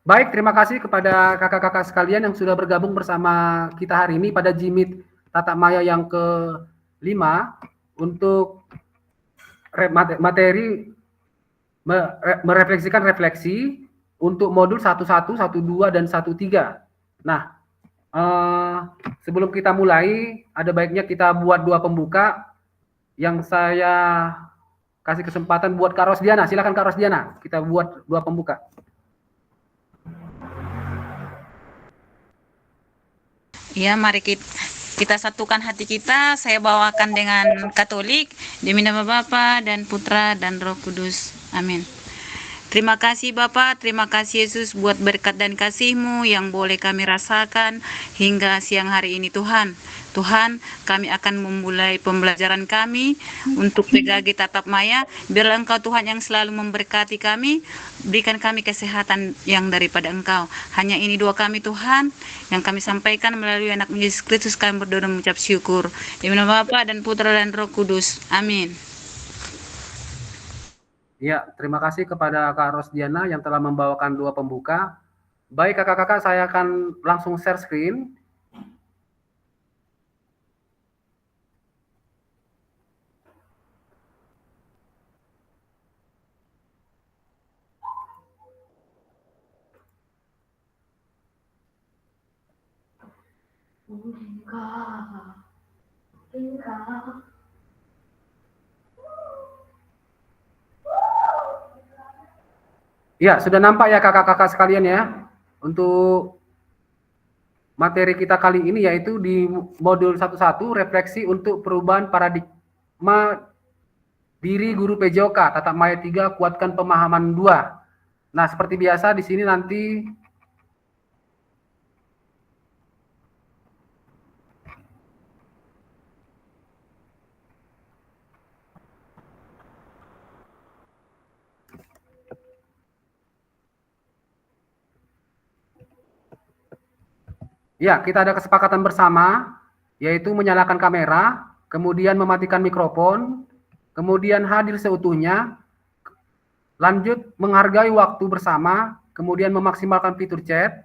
Baik, terima kasih kepada kakak-kakak sekalian yang sudah bergabung bersama kita hari ini pada Jimit Tata Maya yang ke-5 untuk materi merefleksikan refleksi untuk modul 11, 12, dan 13. Nah, sebelum kita mulai, ada baiknya kita buat dua pembuka yang saya kasih kesempatan buat Kak Rosdiana. Silakan Kak Rosdiana, kita buat dua pembuka. Ya, mari kita satukan hati kita. Saya bawakan dengan Katolik, demi nama Bapa dan Putra dan Roh Kudus. Amin. Terima kasih Bapa, terima kasih Yesus buat berkat dan kasih-Mu yang boleh kami rasakan hingga siang hari ini Tuhan. Tuhan, kami akan memulai pembelajaran kami untuk PKG Tatap Maya. Biarlah Engkau Tuhan yang selalu memberkati kami, berikan kami kesehatan yang daripada Engkau. Hanya ini doa kami Tuhan, yang kami sampaikan melalui anak Yesus Kristus kami berdoa dan mengucap syukur. Demi nama Bapa dan Putra dan Roh Kudus. Amin. Ya, terima kasih kepada Kak Rosdiana yang telah membawakan dua pembuka. Baik kakak-kakak, saya akan langsung share screen. Ya, sudah nampak ya kakak-kakak sekalian ya. Untuk materi kita kali ini yaitu di modul 11 refleksi untuk perubahan paradigma diri guru PJOK Tatap Maya 3 kuatkan pemahaman 2. Nah, seperti biasa di sini nanti ya, kita ada kesepakatan bersama, yaitu menyalakan kamera, kemudian mematikan mikrofon, kemudian hadir seutuhnya, lanjut menghargai waktu bersama, kemudian memaksimalkan fitur chat,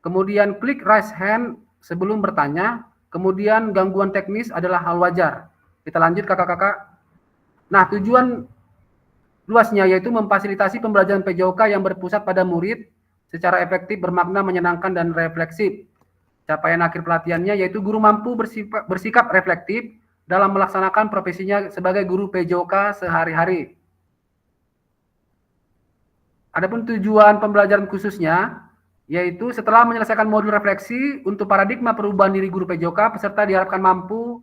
kemudian klik raise hand sebelum bertanya, kemudian gangguan teknis adalah hal wajar. Kita lanjut kakak-kakak. Nah, tujuan luasnya yaitu memfasilitasi pembelajaran PJOK yang berpusat pada murid secara efektif, bermakna, menyenangkan, dan refleksif. Capaian akhir pelatihannya yaitu guru mampu bersikap reflektif dalam melaksanakan profesinya sebagai guru PJOK sehari-hari. Adapun tujuan pembelajaran khususnya yaitu setelah menyelesaikan modul refleksi untuk paradigma perubahan diri guru PJOK, peserta diharapkan mampu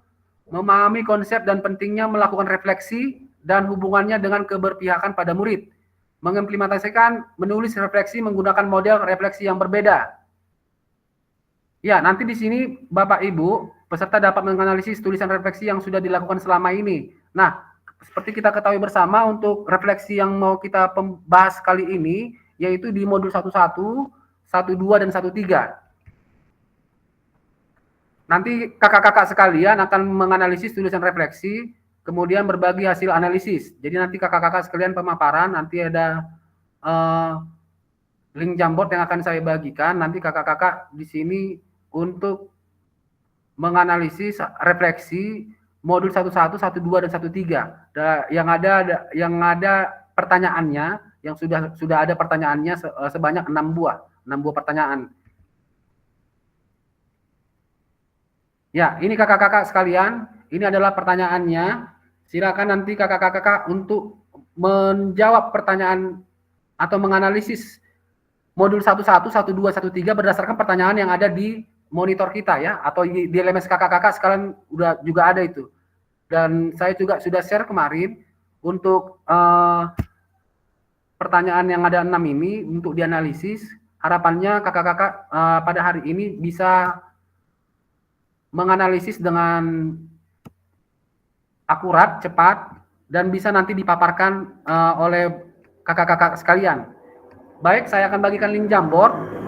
memahami konsep dan pentingnya melakukan refleksi dan hubungannya dengan keberpihakan pada murid, mengimplementasikan menulis refleksi menggunakan model refleksi yang berbeda. Ya, nanti di sini Bapak Ibu, peserta dapat menganalisis tulisan refleksi yang sudah dilakukan selama ini. Nah, seperti kita ketahui bersama untuk refleksi yang mau kita bahas kali ini, yaitu di modul 11, 12, dan 13. Nanti kakak-kakak sekalian akan menganalisis tulisan refleksi, kemudian berbagi hasil analisis. Jadi nanti kakak-kakak sekalian pemaparan, nanti ada link Jamboard yang akan saya bagikan. Nanti kakak-kakak di sini untuk menganalisis refleksi modul 11, 12, dan 13. Yang ada pertanyaannya, yang sudah ada pertanyaannya sebanyak 6 buah pertanyaan. Ya, ini kakak-kakak sekalian, ini adalah pertanyaannya. Silakan nanti kakak-kakak untuk menjawab pertanyaan atau menganalisis modul 11, 12, 13 berdasarkan pertanyaan yang ada di monitor kita ya, atau di LMS kakak-kakak sekalian juga ada itu. Dan saya juga sudah share kemarin untuk pertanyaan yang ada 6 ini untuk dianalisis. Harapannya kakak-kakak pada hari ini bisa menganalisis dengan akurat, cepat, dan bisa nanti dipaparkan oleh kakak-kakak sekalian. Baik, saya akan bagikan link Jamboard.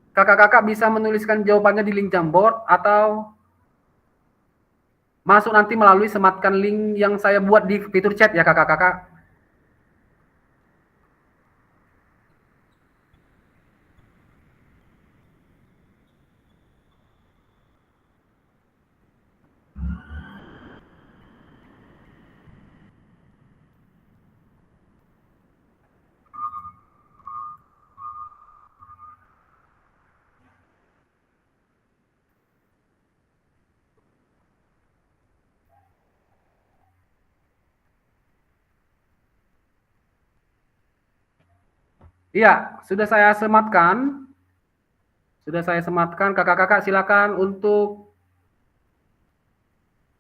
Kakak-kakak bisa menuliskan jawabannya di link Jamboard atau masuk nanti melalui sematkan link yang saya buat di fitur chat ya kakak-kakak. Iya, sudah saya sematkan. Sudah saya sematkan. Kakak-kakak silakan untuk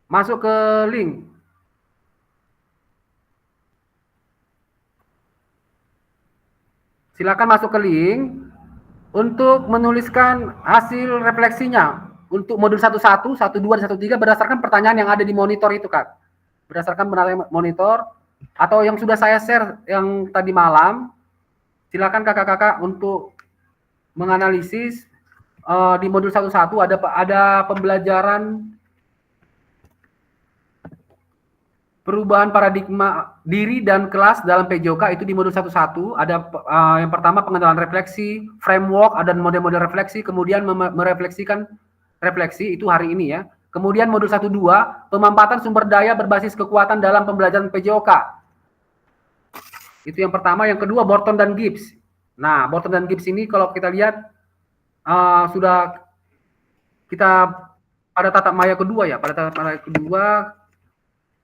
masuk ke link. Silakan masuk ke link untuk menuliskan hasil refleksinya untuk modul 11, 12, dan 13 berdasarkan pertanyaan yang ada di monitor itu, Kak. Berdasarkan monitor atau yang sudah saya share yang tadi malam, silakan kakak-kakak untuk menganalisis di modul 11 ada pembelajaran perubahan paradigma diri dan kelas dalam PJOK itu di modul 11 ada yang pertama pengenalan refleksi, framework, ada model-model refleksi, kemudian merefleksikan refleksi itu hari ini ya. Kemudian modul 12 pemampatan sumber daya berbasis kekuatan dalam pembelajaran PJOK. Itu yang pertama, yang kedua Borton dan Gibbs. Nah, Borton dan Gibbs ini kalau kita lihat sudah kita pada tatap maya kedua ya, pada tatap maya kedua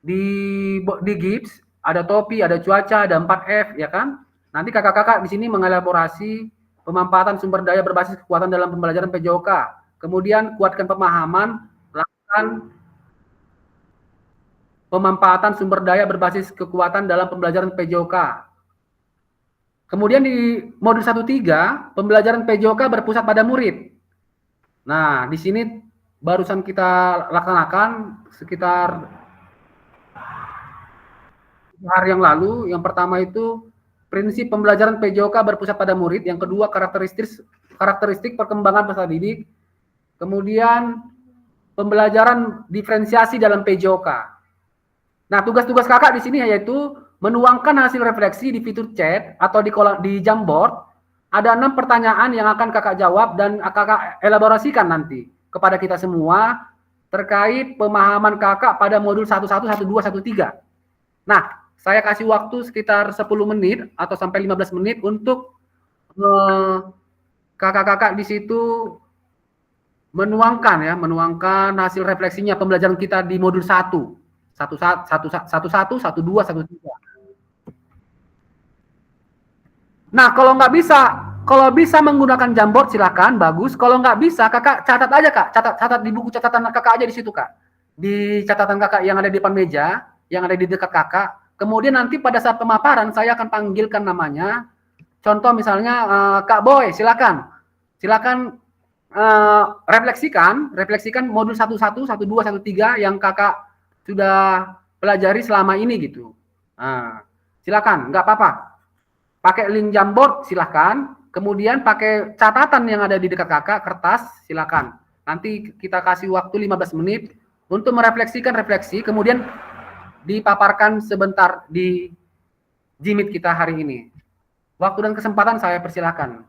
di Gibbs ada topi, ada cuaca, ada 4F ya kan. Nanti kakak-kakak di sini mengelaborasi pemampatan sumber daya berbasis kekuatan dalam pembelajaran PJOK. Kemudian kuatkan pemahaman, lakukan pemampatan sumber daya berbasis kekuatan dalam pembelajaran PJOK. Kemudian di modul 13, pembelajaran PJOK berpusat pada murid. Nah, di sini barusan kita laksanakan sekitar hari yang lalu. Yang pertama itu prinsip pembelajaran PJOK berpusat pada murid. Yang kedua karakteristik perkembangan peserta didik. Kemudian pembelajaran diferensiasi dalam PJOK. Nah, tugas-tugas kakak di sini yaitu menuangkan hasil refleksi di fitur chat atau di Jamboard. Ada 6 pertanyaan yang akan kakak jawab dan kakak elaborasikan nanti kepada kita semua terkait pemahaman kakak pada modul 11, 12, 13. Nah, saya kasih waktu sekitar 10 menit atau sampai 15 menit untuk kakak-kakak di situ menuangkan hasil refleksinya pembelajaran kita di modul 1. 11, 12, 13. Nah, kalau bisa menggunakan Jamboard silakan, bagus. Kalau nggak bisa, kakak catat aja kak, catat di buku catatan kakak aja di situ kak. Di catatan kakak yang ada di depan meja, yang ada di dekat kakak. Kemudian nanti pada saat pemaparan saya akan panggilkan namanya. Contoh misalnya Kak Boy, silakan refleksikan modul 11, 12, 13 yang kakak sudah pelajari selama ini gitu. Nah, silakan, nggak apa-apa. Pakai link Jamboard silahkan, kemudian pakai catatan yang ada di dekat kakak, kertas silahkan. Nanti kita kasih waktu 15 menit untuk merefleksikan refleksi, kemudian dipaparkan sebentar di Jimit kita hari ini. Waktu dan kesempatan saya persilahkan.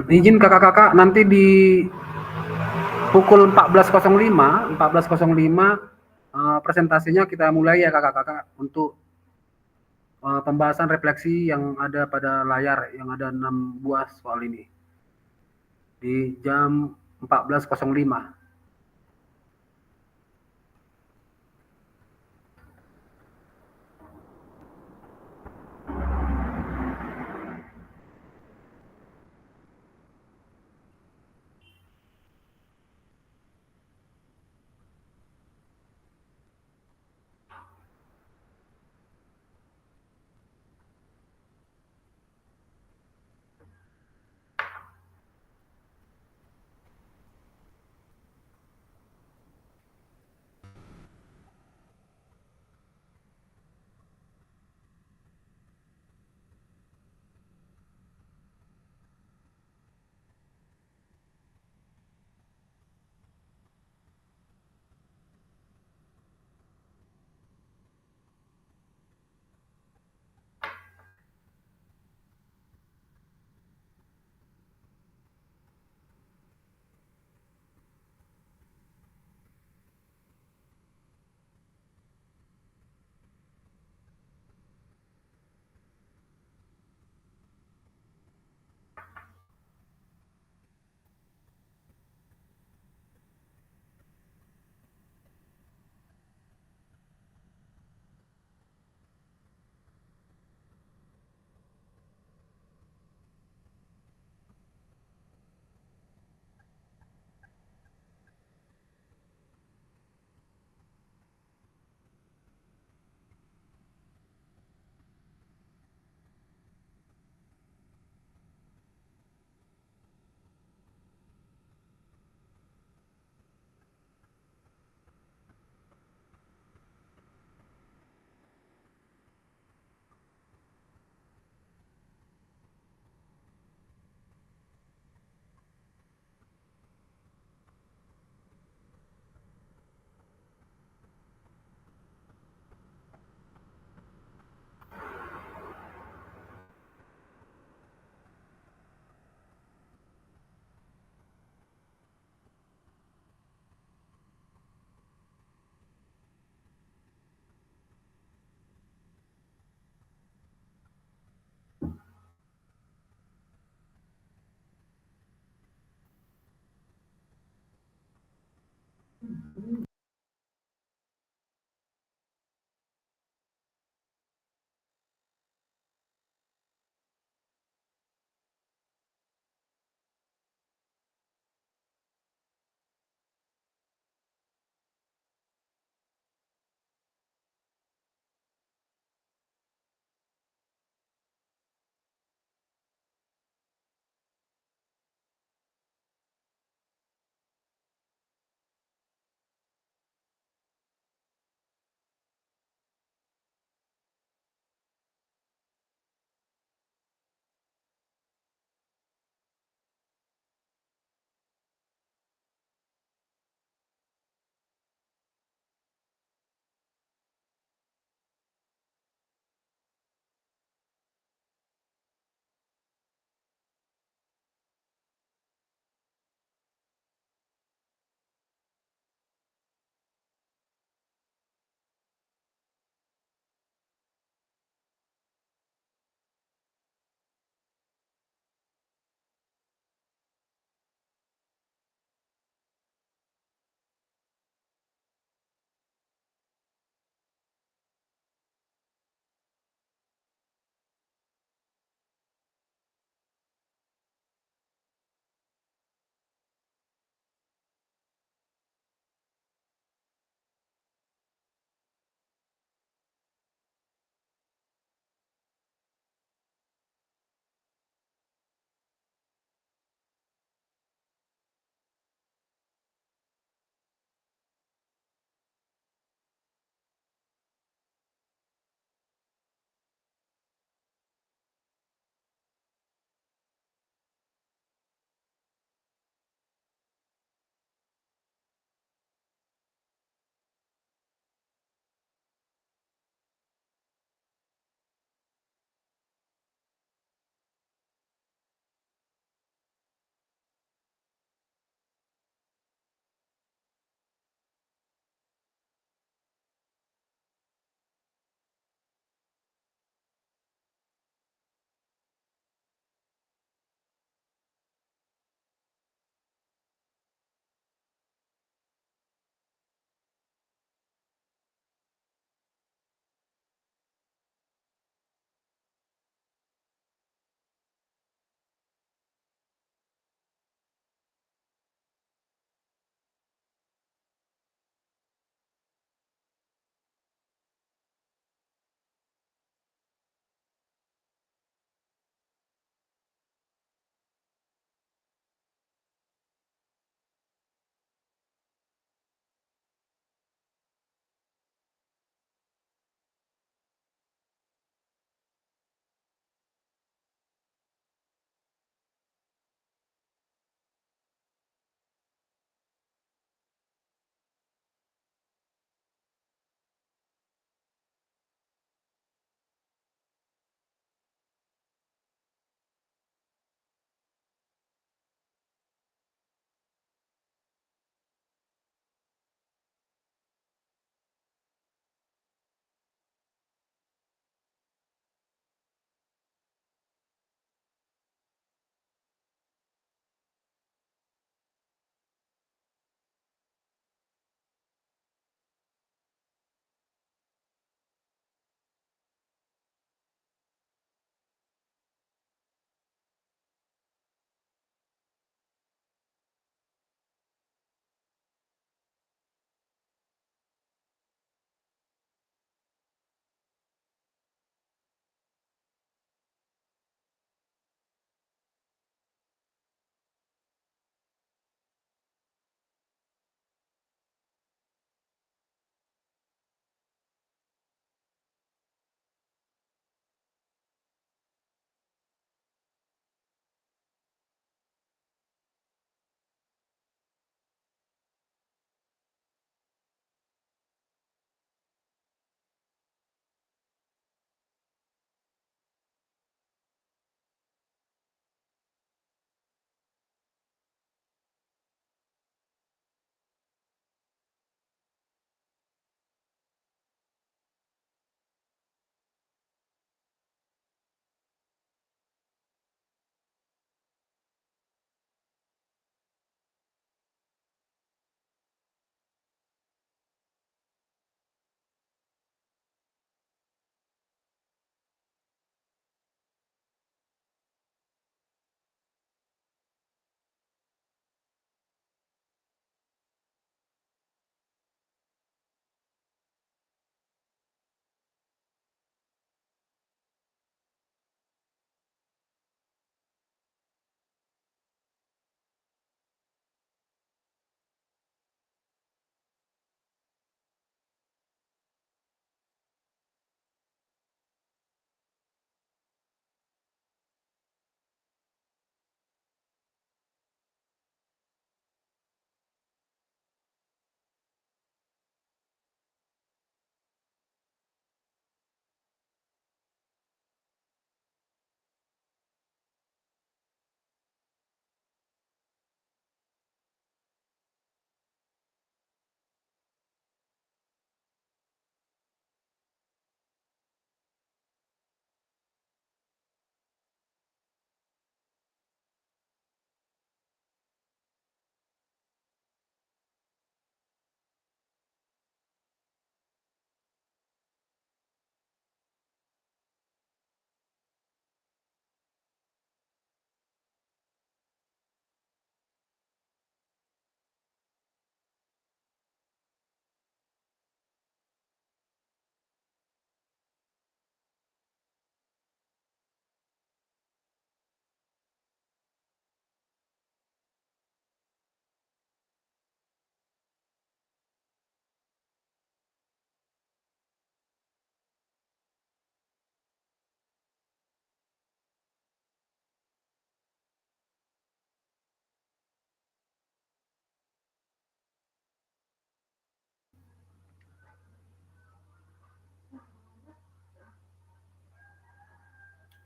Izin kakak-kakak nanti di pukul 14.05 presentasinya kita mulai ya kakak-kakak untuk pembahasan refleksi yang ada pada layar yang ada 6 buah soal ini di jam 14.05.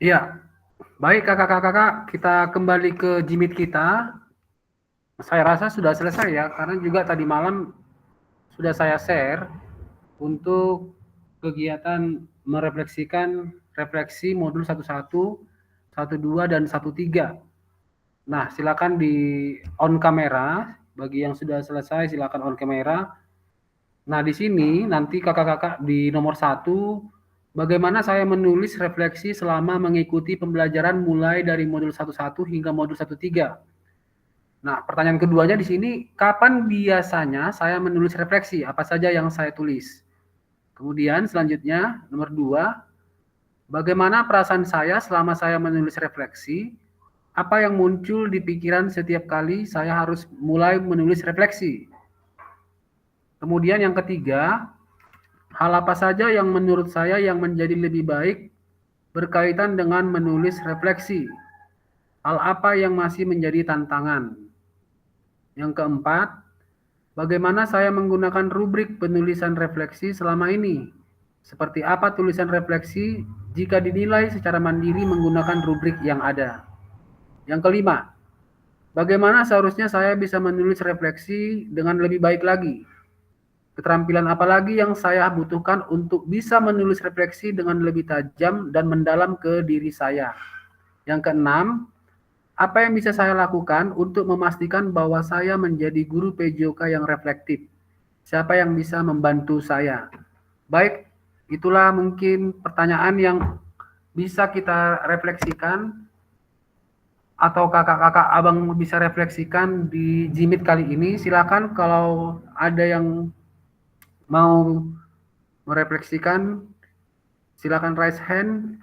Iya, baik kakak-kakak, kita kembali ke Jimit kita. Saya rasa sudah selesai ya, karena juga tadi malam sudah saya share untuk kegiatan merefleksikan refleksi modul 11, 12, dan 13. Nah, silakan di on kamera. Bagi yang sudah selesai, silakan on kamera. Nah, di sini nanti kakak-kakak di nomor 1, bagaimana saya menulis refleksi selama mengikuti pembelajaran mulai dari modul 11 hingga modul 13. Nah, pertanyaan keduanya di sini, kapan biasanya saya menulis refleksi? Apa saja yang saya tulis? Kemudian selanjutnya, nomor 2, bagaimana perasaan saya selama saya menulis refleksi? Apa yang muncul di pikiran setiap kali saya harus mulai menulis refleksi? Kemudian yang ketiga, hal apa saja yang menurut saya yang menjadi lebih baik berkaitan dengan menulis refleksi? Hal apa yang masih menjadi tantangan? Yang keempat, bagaimana saya menggunakan rubrik penulisan refleksi selama ini? Seperti apa tulisan refleksi jika dinilai secara mandiri menggunakan rubrik yang ada? Yang kelima, bagaimana seharusnya saya bisa menulis refleksi dengan lebih baik lagi? Keterampilan apa lagi yang saya butuhkan untuk bisa menulis refleksi dengan lebih tajam dan mendalam ke diri saya? Yang keenam, apa yang bisa saya lakukan untuk memastikan bahwa saya menjadi guru PJOK yang reflektif? Siapa yang bisa membantu saya? Baik, itulah mungkin pertanyaan yang bisa kita refleksikan atau kakak-kakak abang bisa refleksikan di Jimit kali ini. Silakan kalau ada yang mau merefleksikan, silakan raise hand.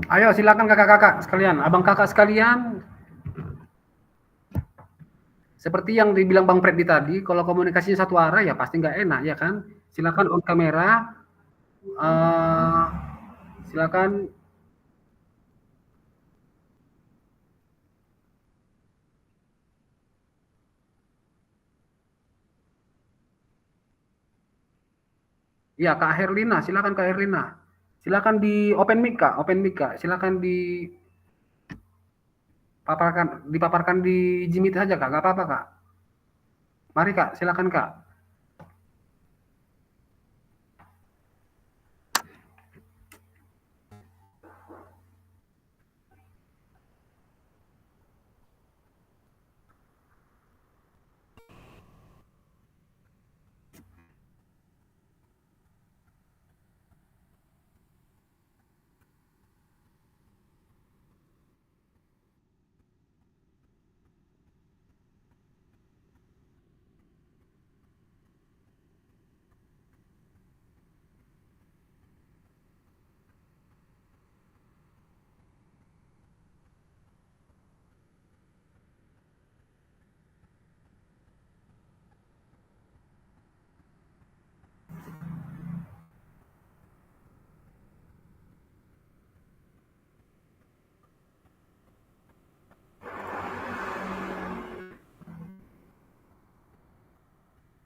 Ayo silakan kakak-kakak sekalian, abang kakak sekalian. Seperti yang dibilang Bang Freddy tadi, kalau komunikasinya satu arah ya pasti nggak enak ya kan. Silakan on kamera, uh, silakan. Ya Kak Herlina, silakan Kak Herlina. Silakan di open mic Kak, open mic Kak. Silakan dipaparkan di Jimit saja Kak, nggak apa-apa Kak. Mari Kak, silakan Kak.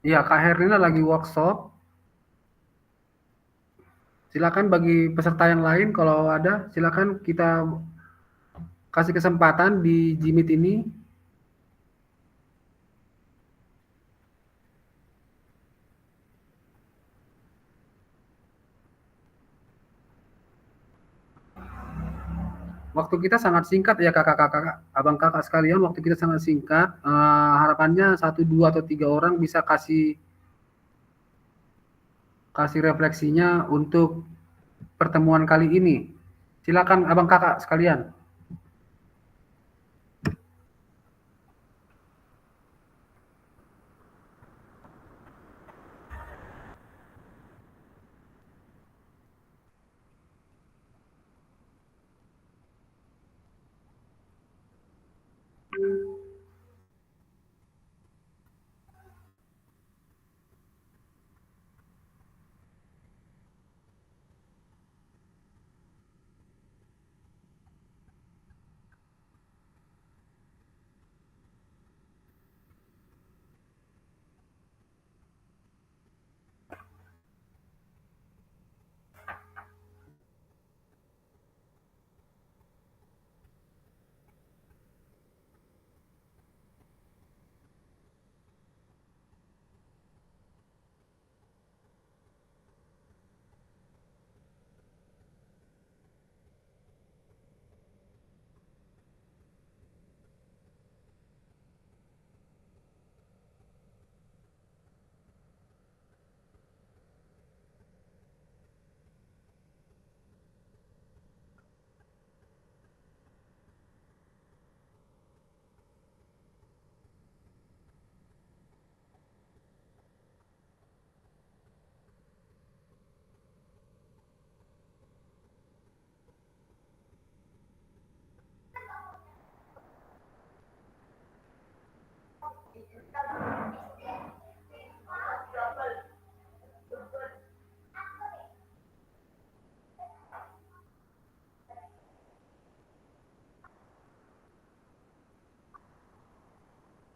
Iya, Kak Herlina lagi workshop. Silakan bagi peserta yang lain kalau ada, silakan kita kasih kesempatan di Jimit ini. Waktu kita sangat singkat ya kakak-kakak, abang kakak sekalian, waktu kita sangat singkat. Harapannya satu, dua, atau tiga orang bisa kasih refleksinya untuk pertemuan kali ini. Silakan abang kakak sekalian.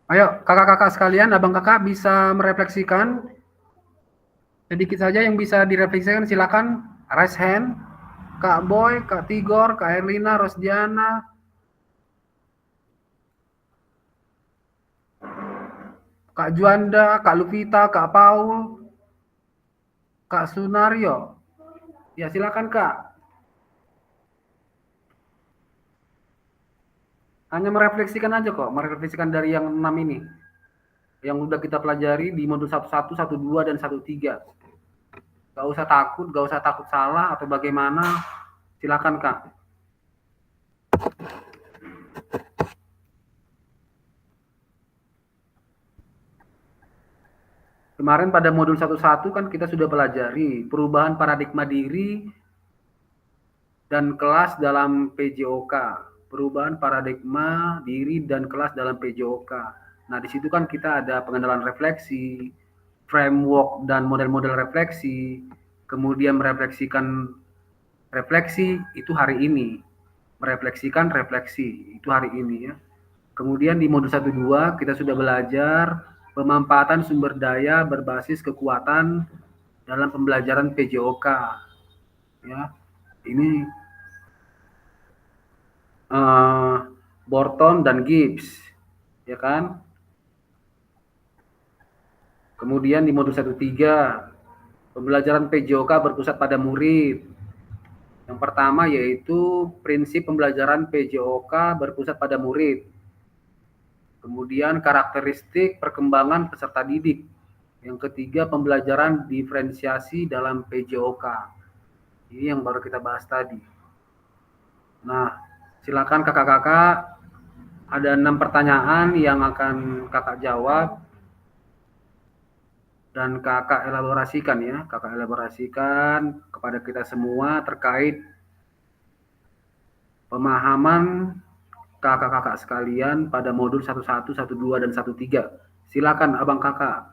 Ayo kakak-kakak sekalian, abang kakak bisa merefleksikan sedikit saja yang bisa direfleksikan, silakan raise hand. Kak Boy, Kak Tigor, Kak Erlina, Rosdiana, Kak Juanda, Kak Lupita, Kak Paul, Kak Sunario. Ya silakan Kak. Hanya merefleksikan aja kok, merefleksikan dari yang 6 ini. Yang udah kita pelajari di modul 11, 12, dan 13. Gak usah takut, gak usah takut salah atau bagaimana. Silakan Kak. Kemarin pada modul 11 kan kita sudah pelajari perubahan paradigma diri dan kelas dalam PJOK. Perubahan paradigma diri dan kelas dalam PJOK. Nah, di situ kan kita ada pengenalan refleksi, framework dan model-model refleksi, kemudian merefleksikan refleksi itu hari ini, merefleksikan refleksi itu hari ini ya. Kemudian di modul 1-2 kita sudah belajar pemanfaatan sumber daya berbasis kekuatan dalam pembelajaran PJOK ya. Ini Borton dan Gibbs ya kan. Kemudian di modul 1-3 pembelajaran PJOK berpusat pada murid. Yang pertama yaitu prinsip pembelajaran PJOK berpusat pada murid. Kemudian karakteristik perkembangan peserta didik. Yang ketiga pembelajaran diferensiasi dalam PJOK. Ini yang baru kita bahas tadi. Nah, silakan kakak-kakak, ada 6 pertanyaan yang akan kakak jawab dan kakak elaborasikan ya. Kakak elaborasikan kepada kita semua terkait pemahaman kakak-kakak sekalian pada modul 11, 12, dan 13. Silakan abang kakak.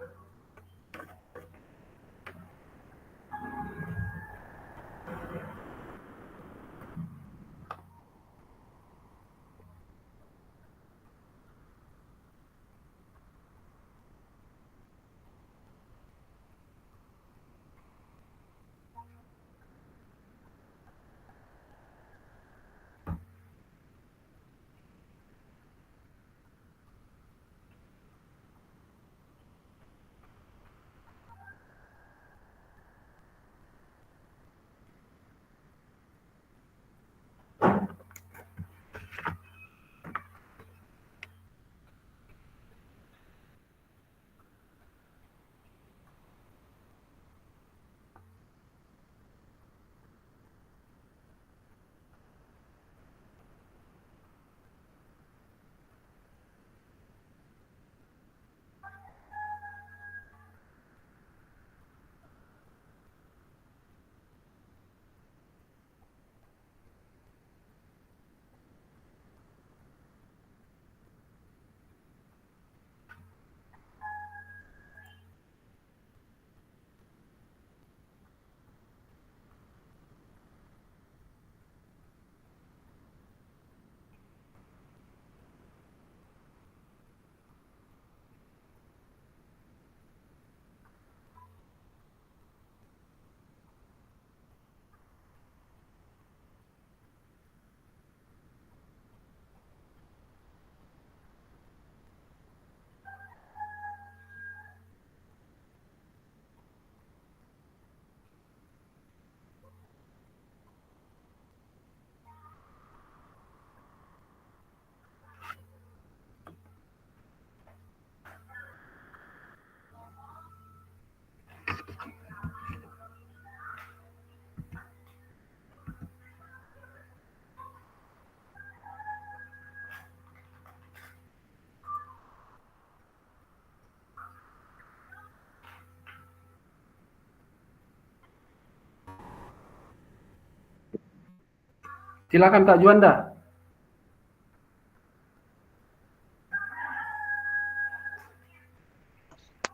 Silakan Kak Juanda.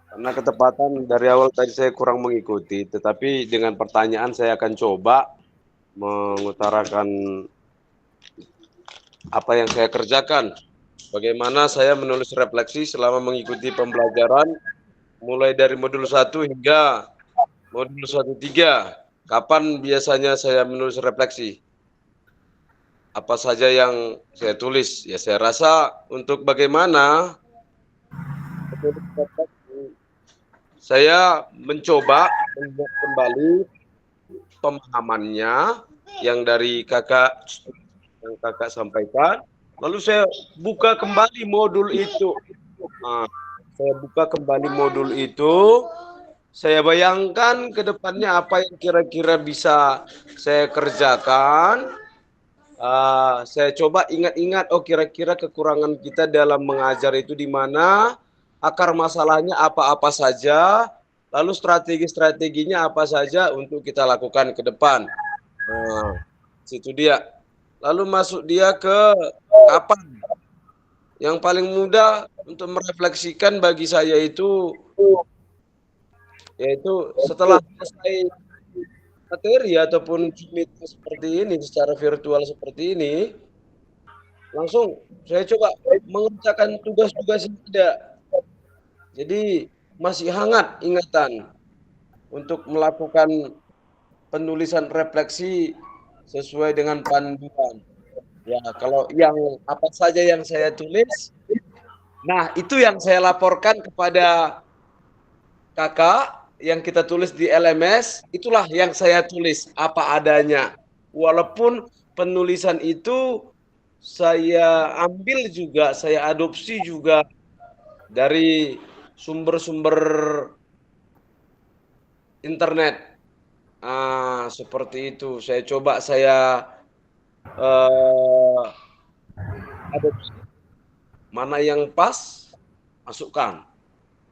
Karena ketepatan dari awal tadi saya kurang mengikuti, tetapi dengan pertanyaan saya akan coba mengutarakan apa yang saya kerjakan. Bagaimana saya menulis refleksi selama mengikuti pembelajaran mulai dari modul 1 hingga modul 1-3. Kapan biasanya saya menulis refleksi? Apa saja yang saya tulis? Ya saya rasa untuk bagaimana menulis refleksi, saya mencoba membuat kembali pemahamannya yang dari yang kakak sampaikan. Lalu saya buka kembali modul itu. Nah, saya buka kembali modul itu. Saya bayangkan ke depannya apa yang kira-kira bisa saya kerjakan. Saya coba ingat-ingat, oh kira-kira kekurangan kita dalam mengajar itu di mana, akar masalahnya apa-apa saja, lalu strategi-strateginya apa saja untuk kita lakukan ke depan. Nah, situ dia. Lalu masuk dia ke kapan. Yang paling mudah untuk merefleksikan bagi saya itu yaitu setelah selesai materi ataupun meeting seperti ini secara virtual seperti ini, langsung saya coba mengerjakan tugas-tugas yang ada. Jadi masih hangat ingatan untuk melakukan penulisan refleksi sesuai dengan panduan. Ya, kalau yang apa saja yang saya tulis, nah itu yang saya laporkan kepada kakak yang kita tulis di LMS, itulah yang saya tulis apa adanya. Walaupun penulisan itu saya ambil juga, saya adopsi juga dari sumber-sumber internet. Seperti itu. Saya coba saya adopsi mana yang pas, masukkan.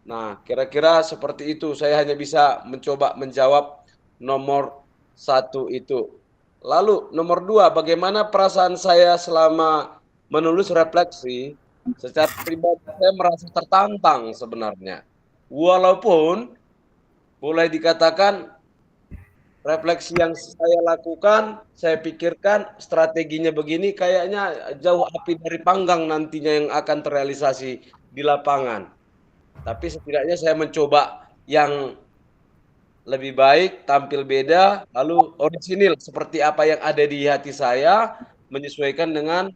Nah, kira-kira seperti itu. Saya hanya bisa mencoba menjawab nomor 1 itu. Lalu nomor 2, bagaimana perasaan saya selama menulis refleksi? Secara pribadi saya merasa tertantang sebenarnya. Walaupun boleh dikatakan refleksi yang saya lakukan, saya pikirkan strateginya begini, kayaknya jauh api dari panggang nantinya yang akan terrealisasi di lapangan. Tapi setidaknya saya mencoba yang lebih baik, tampil beda, lalu orisinil seperti apa yang ada di hati saya, menyesuaikan dengan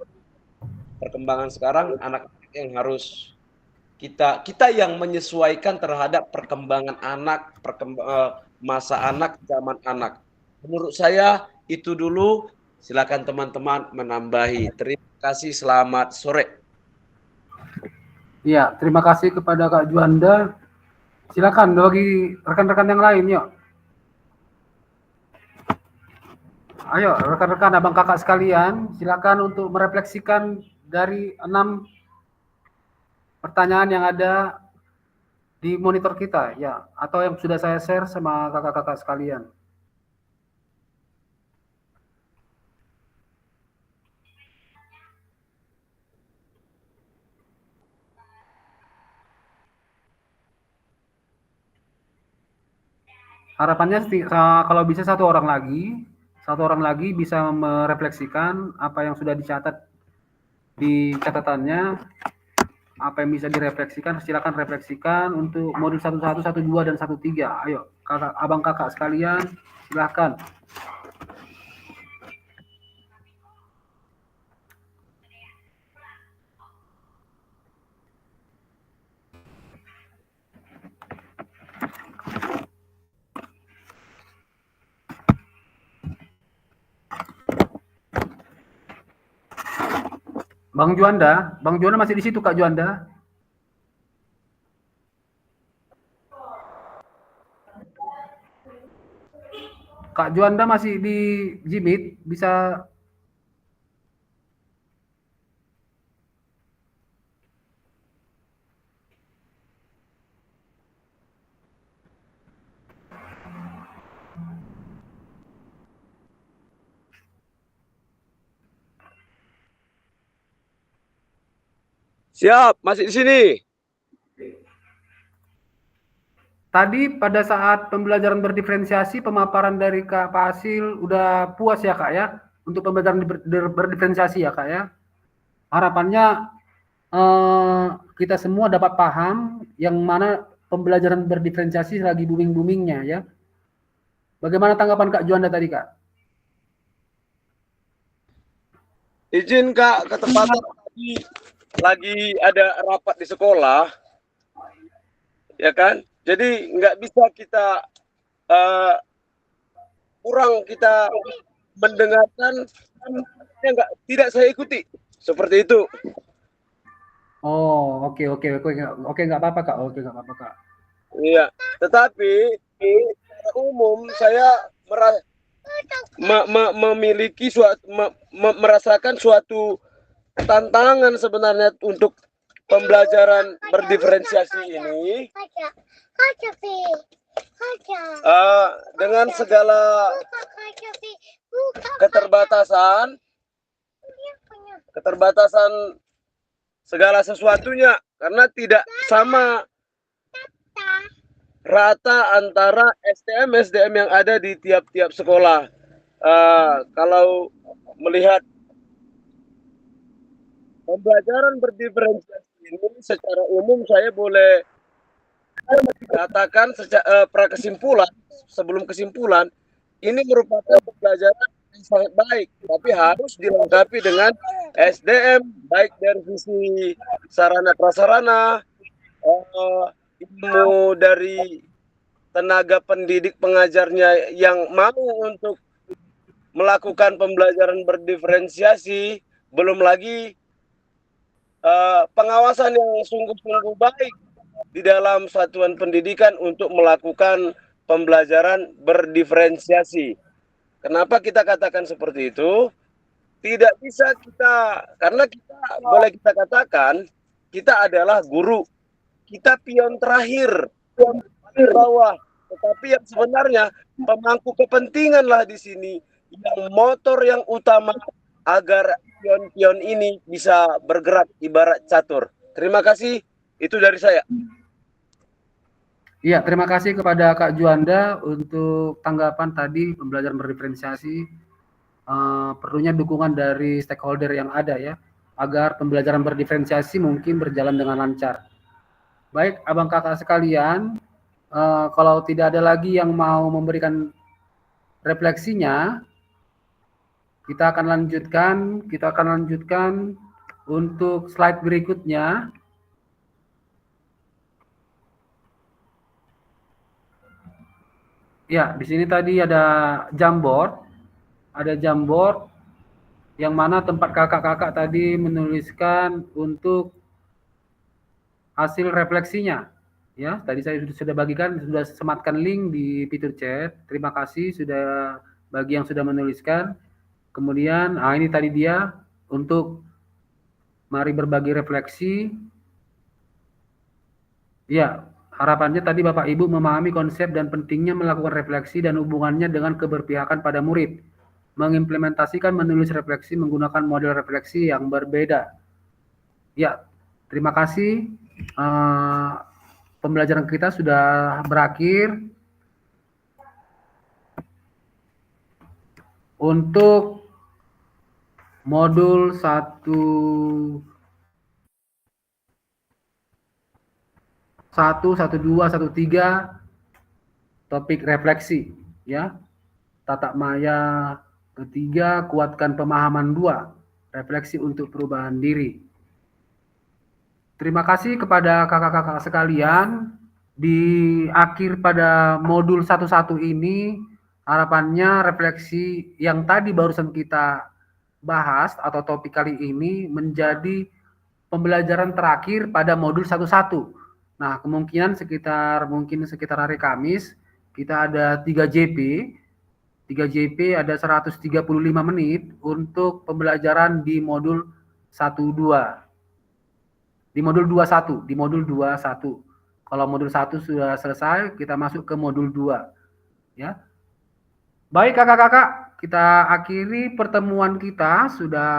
perkembangan sekarang anak-anak yang harus kita yang menyesuaikan terhadap perkembangan anak, masa anak, zaman anak. Menurut saya itu dulu. Silakan teman-teman menambahi. Terima kasih, selamat sore. Iya, terima kasih kepada Kak Juanda. Silakan bagi rekan-rekan yang lain, yuk. Ayo, rekan-rekan abang kakak sekalian, silakan untuk merefleksikan dari 6 pertanyaan yang ada di monitor kita, ya, atau yang sudah saya share sama kakak-kakak sekalian. Harapannya kalau bisa satu orang lagi bisa merefleksikan apa yang sudah dicatat di catatannya, apa yang bisa direfleksikan, silakan refleksikan untuk modul 11, 12, dan 13. Ayo, abang kakak sekalian, silakan. Bang Juanda masih di situ Kak Juanda? Kak Juanda masih di Jimit, bisa. Siap, masih di sini. Tadi pada saat pembelajaran berdiferensiasi, pemaparan dari Kak Fasil udah puas ya Kak ya, untuk pembelajaran berdiferensiasi ya Kak ya. Harapannya kita semua dapat paham yang mana pembelajaran berdiferensiasi lagi booming-boomingnya ya. Bagaimana tanggapan Kak Juanda tadi Kak? Izin Kak, ketepatan tadi lagi ada rapat di sekolah, ya kan? Jadi nggak bisa kita kurang kita mendengarkan, tidak saya ikuti seperti itu. Oh, oke nggak apa-apa Kak. Oke nggak apa-apa Kak. Iya, tetapi secara umum saya memiliki merasakan suatu tantangan sebenarnya untuk pembelajaran berdiferensiasi ini. Dengan segala keterbatasan segala sesuatunya, karena tidak sama rata antara SDM yang ada di tiap-tiap sekolah. Kalau melihat pembelajaran berdiferensiasi ini secara umum, saya boleh katakan sebelum kesimpulan, ini merupakan pembelajaran yang sangat baik, tapi harus dilengkapi dengan SDM, baik dari sisi sarana prasarana, ilmu dari tenaga pendidik pengajarnya yang mau untuk melakukan pembelajaran berdiferensiasi, belum lagi pengawasan yang sungguh-sungguh baik di dalam satuan pendidikan untuk melakukan pembelajaran berdiferensiasi. Kenapa kita katakan seperti itu? Tidak bisa karena kita boleh kita katakan, kita adalah guru, kita pion terakhir, di bawah. Tetapi yang sebenarnya pemangku kepentingan lah di sini, yang motor yang utama agar pion-pion ini bisa bergerak ibarat catur. Terima kasih, itu dari saya. Iya, terima kasih kepada Kak Juanda untuk tanggapan tadi pembelajaran berdiferensiasi. Perlunya dukungan dari stakeholder yang ada ya, agar pembelajaran berdiferensiasi mungkin berjalan dengan lancar. Baik, abang kakak sekalian, kalau tidak ada lagi yang mau memberikan refleksinya, kita akan lanjutkan untuk slide berikutnya. Ya, di sini tadi ada Jamboard yang mana tempat kakak-kakak tadi menuliskan untuk hasil refleksinya. Ya, tadi saya sudah bagikan, sudah sematkan link di fitur chat. Terima kasih sudah bagi yang sudah menuliskan. Kemudian, ini tadi dia untuk mari berbagi refleksi. Ya, harapannya tadi Bapak Ibu memahami konsep dan pentingnya melakukan refleksi dan hubungannya dengan keberpihakan pada murid. Mengimplementasikan menulis refleksi menggunakan model refleksi yang berbeda. Ya, terima kasih. Pembelajaran kita sudah berakhir. Untuk modul 1, 2, 1, 3, topik refleksi, ya. Tata maya ketiga, kuatkan pemahaman 2, refleksi untuk perubahan diri. Terima kasih kepada kakak-kakak sekalian. Di akhir pada modul 1 ini, harapannya refleksi yang tadi barusan kita bahas atau topik kali ini menjadi pembelajaran terakhir pada modul 1. Nah, kemungkinan sekitar hari Kamis kita ada 3 JP ada 135 menit untuk pembelajaran di modul 1-2. Di modul 21. Kalau modul 1 sudah selesai, kita masuk ke modul 2. Ya. Baik kakak-kakak, kita akhiri pertemuan kita, sudah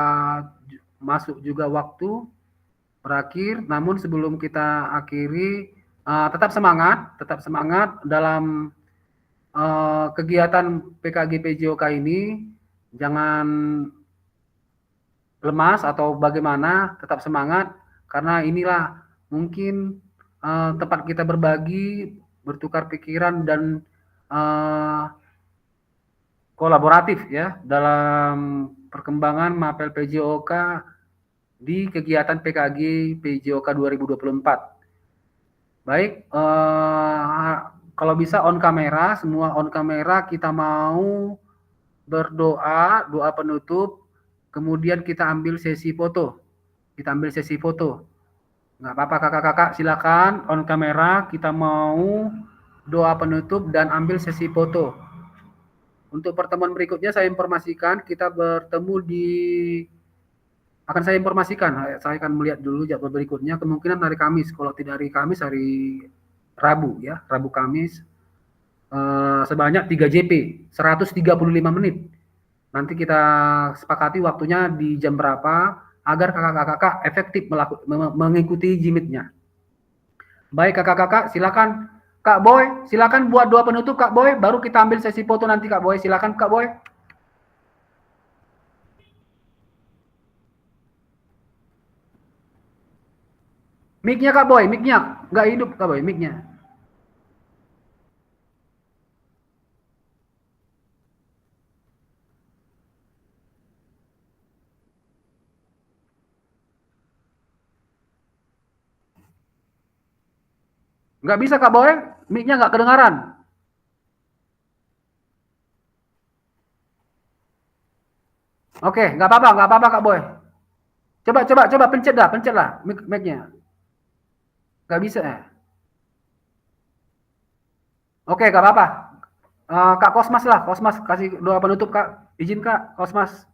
masuk juga waktu. berakhir. Namun sebelum kita akhiri, tetap semangat dalam kegiatan PKG PJOK ini. Jangan lemas atau bagaimana, tetap semangat, karena inilah mungkin tempat kita berbagi, bertukar pikiran dan kolaboratif ya dalam perkembangan Mapel PJOK di kegiatan PKG PJOK 2024. Baik, kalau bisa on kamera, semua on kamera, kita mau berdoa, doa penutup, kemudian kita ambil sesi foto. Nggak apa-apa kakak-kakak, silakan on kamera, kita mau doa penutup dan ambil sesi foto. Untuk pertemuan berikutnya saya informasikan, kita bertemu akan saya informasikan, saya akan melihat dulu jadwal berikutnya, kemungkinan hari Kamis, kalau tidak hari Kamis, hari Rabu ya, Rabu Kamis, sebanyak 3 JP, 135 menit. Nanti kita sepakati waktunya di jam berapa, agar kakak-kakak efektif mengikuti jimitnya. Baik kakak-kakak, silakan Kak Boy, silakan buat doa penutup Kak Boy, baru kita ambil sesi foto nanti Kak Boy, silakan Kak Boy. Mic-nya Kak Boy, mic-nya nggak hidup Kak Boy, mic-nya. Nggak bisa Kak Boy, mic-nya nggak kedengaran. Oke, nggak apa-apa Kak Boy. Coba pencet lah mic-nya. Nggak bisa ya. Oke, nggak apa-apa. Kak Kosmas lah, Kosmas kasih doa penutup Kak. Izin Kak, Kosmas.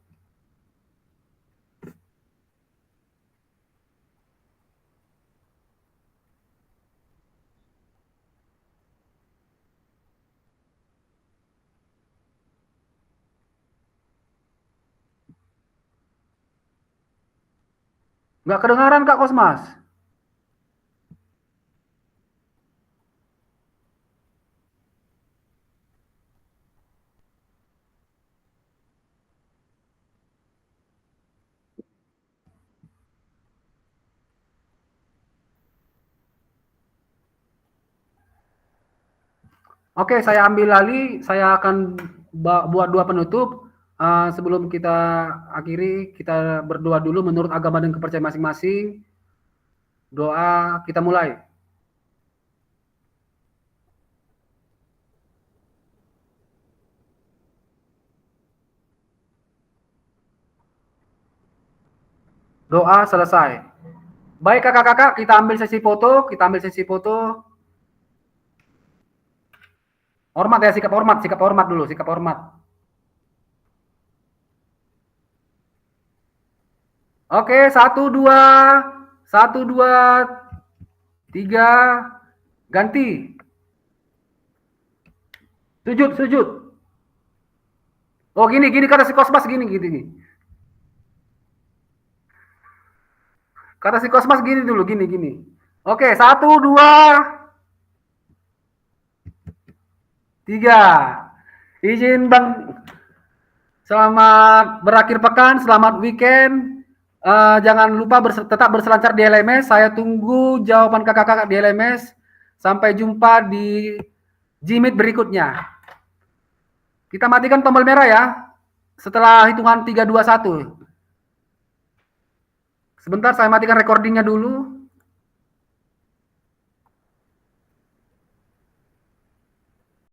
Nggak kedengaran Kak Kosmas. Oke, saya ambil alih, saya akan buat doa penutup. Sebelum kita akhiri, kita berdoa dulu menurut agama dan kepercayaan masing-masing. Doa kita mulai. Doa selesai. Baik kakak-kakak, kita ambil sesi foto, Hormat ya, sikap hormat dulu, sikap hormat. Oke, 1, 2, 3, ganti. Sujud. Oh gini kata si Kosmas gini. Kata si Kosmas gini dulu, gini. Oke, 1, 2, 3. Izin Bang, selamat berakhir pekan, selamat weekend. Jangan lupa tetap berselancar di LMS. Saya tunggu jawaban kakak-kakak di LMS. Sampai jumpa di Jimit berikutnya. Kita matikan tombol merah ya. Setelah hitungan 3, 2, 1. Sebentar saya matikan recordingnya dulu.